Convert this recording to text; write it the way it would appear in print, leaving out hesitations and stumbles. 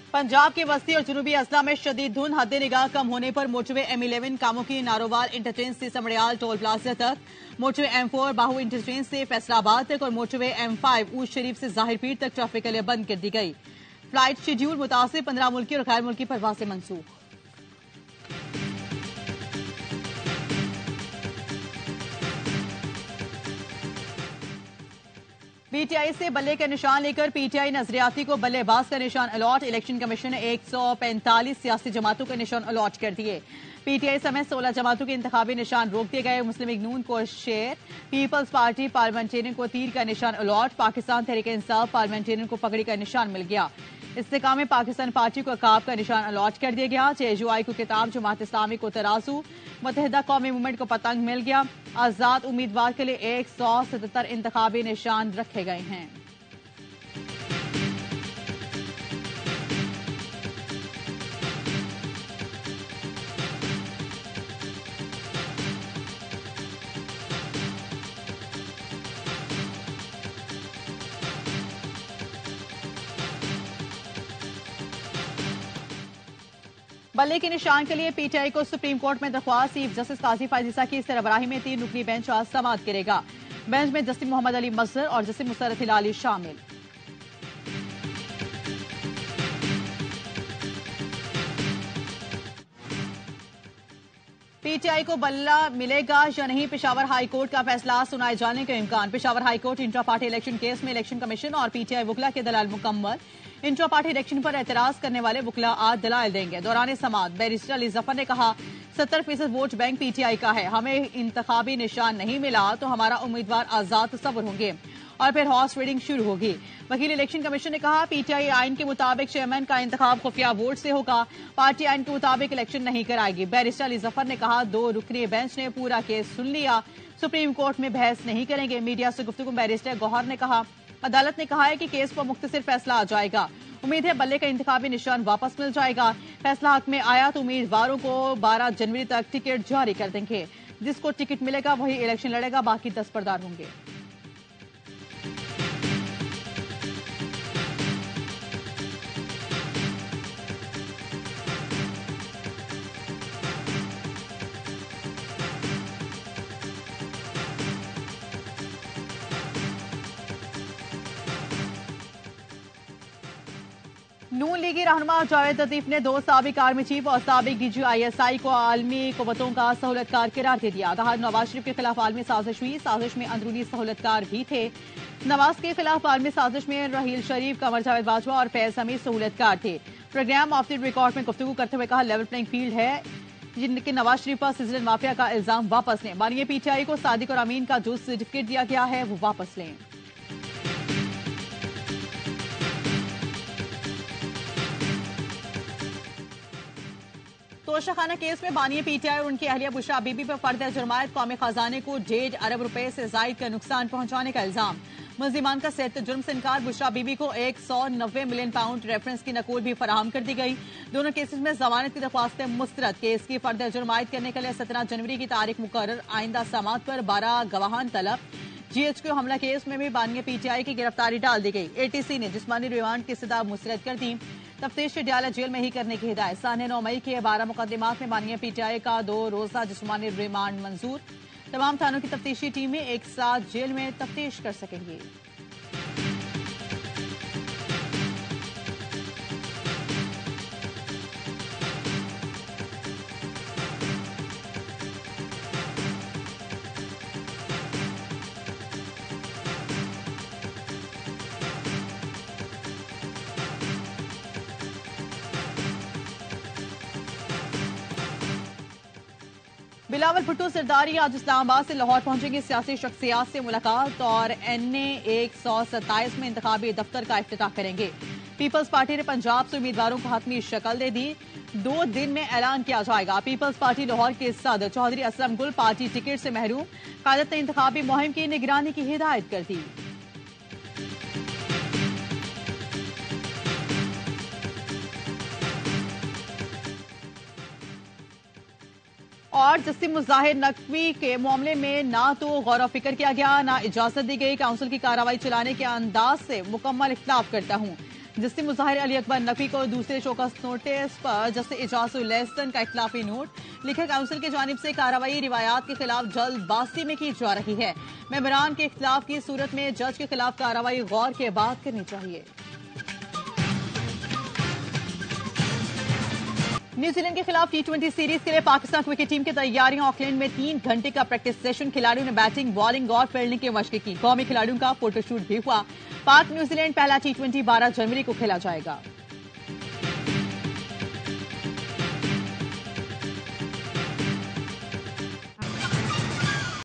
पंजाब की बस्ती और जुनूबी अजला में शदीद धुंध, हद निगाह कम होने पर मोटरवे M11 कामों की नारोवाल इंटरचेंज से समड़ियाल टोल प्लाजा तक, मोटरवे M4 बाहू इंटरचेंज से फैसलाबाद तक और मोटरवे M5 ऊज शरीफ से जाहिरपीर तक ट्रैफिक के लिए बंद कर दी गई। फ्लाइट शेड्यूल मुतासिब 15 मुल्की और गैर मुल्की परवासें मंसूख। पीटीआई से बल्ले का निशान लेकर पीटीआई नजरियाती को बल्लेबाज का निशान अलॉट। इलेक्शन कमीशन ने 145 सियासी जमातों के निशान अलॉट कर दिए। पीटीआई समेत 16 जमातों के इंतखाबी निशान रोक दिए गए। मुस्लिम लीग नून को शेर, पीपल्स पार्टी पार्लियामेंटेरियन को तीर का निशान अलॉट। पाकिस्तान तहरीक इंसाफ पार्लियामेंटेरियन को पगड़ी का निशान मिल गया। इस्तेकाम में पाकिस्तान पार्टी को अकाब का निशान अलॉट कर दिया गया। JUI को किताब, जमात इस्लामी को तराजू, मुत्तहिदा कौमी मूवमेंट को पतंग मिल गया। आजाद उम्मीदवार के लिए 177 इंतखाबी निशान रखे गए हैं। बल्ले के निशान के लिए पीटीआई को सुप्रीम कोर्ट में दरख्वास्त। चीफ जस्टिस काजी फायजीसा की सरबराही में 3 रुकनी बेंच आज समाअत करेगा। बेंच में जस्टिस मोहम्मद अली मजहर और जस्टिस मुसर्रत हिलाली शामिल। पीटीआई को बल्ला मिलेगा या नहीं, पेशावर हाई कोर्ट का फैसला सुनाए जाने का इम्कान। Peshawar high court intra party election case में इलेक्शन कमीशन और पीटीआई वुकला के दलाल मुकम्मल। इंट्रा पार्टी इलेक्शन पर एतराज करने वाले वुकला आज दलाल देंगे। दौरान समाअत बैरिस्टर अली जफर ने कहा, 70% वोट बैंक पीटीआई का है। हमें इंतखाबी निशान नहीं मिला तो हमारा उम्मीदवार आजाद तस्वर होंगे और फिर हॉर्स ट्रेडिंग शुरू होगी। वकील इलेक्शन कमीशन ने कहा, पीटीआई आइन के मुताबिक चेयरमैन का इंतखाब खुफिया वोट से होगा। पार्टी आइन के मुताबिक इलेक्शन नहीं कराएगी। बैरिस्टर अली जफर ने कहा, 2 रुकनी बेंच ने पूरा केस सुन लिया, सुप्रीम कोर्ट में बहस नहीं करेंगे। मीडिया से गुफ्तगू में बैरिस्टर गौहर ने कहा, अदालत ने कहा है कि केस पर मुख्तसर फैसला आ जाएगा। उम्मीद है बल्ले का इंतखाबी निशान वापस मिल जाएगा। फैसला हक में आया तो उम्मीदवारों को 12 जनवरी तक टिकट जारी कर देंगे। जिसको टिकट मिलेगा वही इलेक्शन लड़ेगा, बाकी दस्तबरदार होंगे। नून लीगी रहनुमा जावेद लतीफ ने 2 साबिक आर्मी चीफ और साबिक DGISI को आलमी कुव्वतों का सहूलतकार करार दे दिया। कहा, नवाज शरीफ के खिलाफ आलमी साजिश हुई, साजिश में अंदरूनी सहूलतकार भी थे। नवाज के खिलाफ आलमी साजिश में रहील शरीफ, कमर जावेद बाजवा और फैज हमीद सहूलतकार थे। प्रोग्राम ऑफ द रिकॉर्ड में गुफ्तगू करते हुए कहा, लेवल प्लेइंग फील्ड है। जिनके नवाज शरीफ पर सिजलन माफिया का इल्जाम वापस लें। मानिए पीटीआई को सादिक और अमीन का जो सर्टिफिकेट दिया गया है वो वापस लें। तोशाखाना केस में बानिए पीटीआई और उनकी अहलिया बुशरा बीबी पर फर्द जुर्मायत कौमी खजाने को 1.5 अरब रुपए से जायद का नुकसान पहुंचाने का इल्जाम। मुल्जिमान का सेहत जुर्म से इनकार। बुशरा बीबी को 190 मिलियन पाउंड रेफरेंस की नकूल भी फराहम कर दी गई। दोनों केसेस में जमानत की दरख्वास्तें मुस्तरद। केस की फर्द जुर्मायत करने के लिए 17 जनवरी की तारीख मुकर्रर। आइंदा समाअत पर 12 गवाहान तलब। GHQ हमला केस में भी बानिए पीटीआई की गिरफ्तारी डाल दी गई। ATC ने जिस्मानी रिमांड की सजा मुस्तरद कर दी। तफ्तीश डयाला जेल में ही करने की हिदायत। साने 9 मई के 12 मुकदमात में बानिए पीटीआई का 2 रोजा जिस्मानी रिमांड मंजूर। तमाम थानों की तफ्तीशी टीमें एक साथ जेल में तफ्तीश कर सकेंगी। बिलावल भुट्टो सरदारी आज इस्लामाबाद से लाहौर पहुंचेंगे। सियासी शख्सियात से मुलाकात और NA 127 में इंतखाबी दफ्तर का इफ्तिताह करेंगे। पीपल्स पार्टी ने पंजाब से उम्मीदवारों को हतमी शक्ल दे दी। 2 दिन में ऐलान किया जाएगा। पीपल्स पार्टी लाहौर के सदर चौधरी असलम गुल पार्टी टिकट से महरूम। क़यादत ने इंतखाबी मुहिम की निगरानी की हिदायत कर दी। और जस्टिस मुजाहिर नकवी के मामले में ना तो गौर फिक्र किया गया, ना इजाजत दी गई। काउंसिल की कार्रवाई चलाने के अंदाज से मुकम्मल इख्तिलाफ करता हूं। जस्टिस मुजाहिर अली अकबर नकवी को दूसरे शोकस नोटिस पर जस्टिस इजाजुल लेसन का इख्तिलाफी नोट लिखे। काउंसिल की जानिब से कार्रवाई रिवायात के खिलाफ जल्दबाजी में की जा रही है। मेंबरान के इख्तिलाफ की सूरत में जज के खिलाफ कार्रवाई गौर के बाद करनी चाहिए। न्यूजीलैंड के खिलाफ T20 सीरीज के लिए पाकिस्तान क्रिकेट टीम की तैयारियां। ऑकलैंड में 3 घंटे का प्रैक्टिस सेशन, खिलाड़ियों ने बैटिंग, बॉलिंग और फील्डिंग की मशक की। कौमी खिलाड़ियों का फोटोशूट भी हुआ। पाक न्यूजीलैंड पहला T20 12 जनवरी को खेला जाएगा।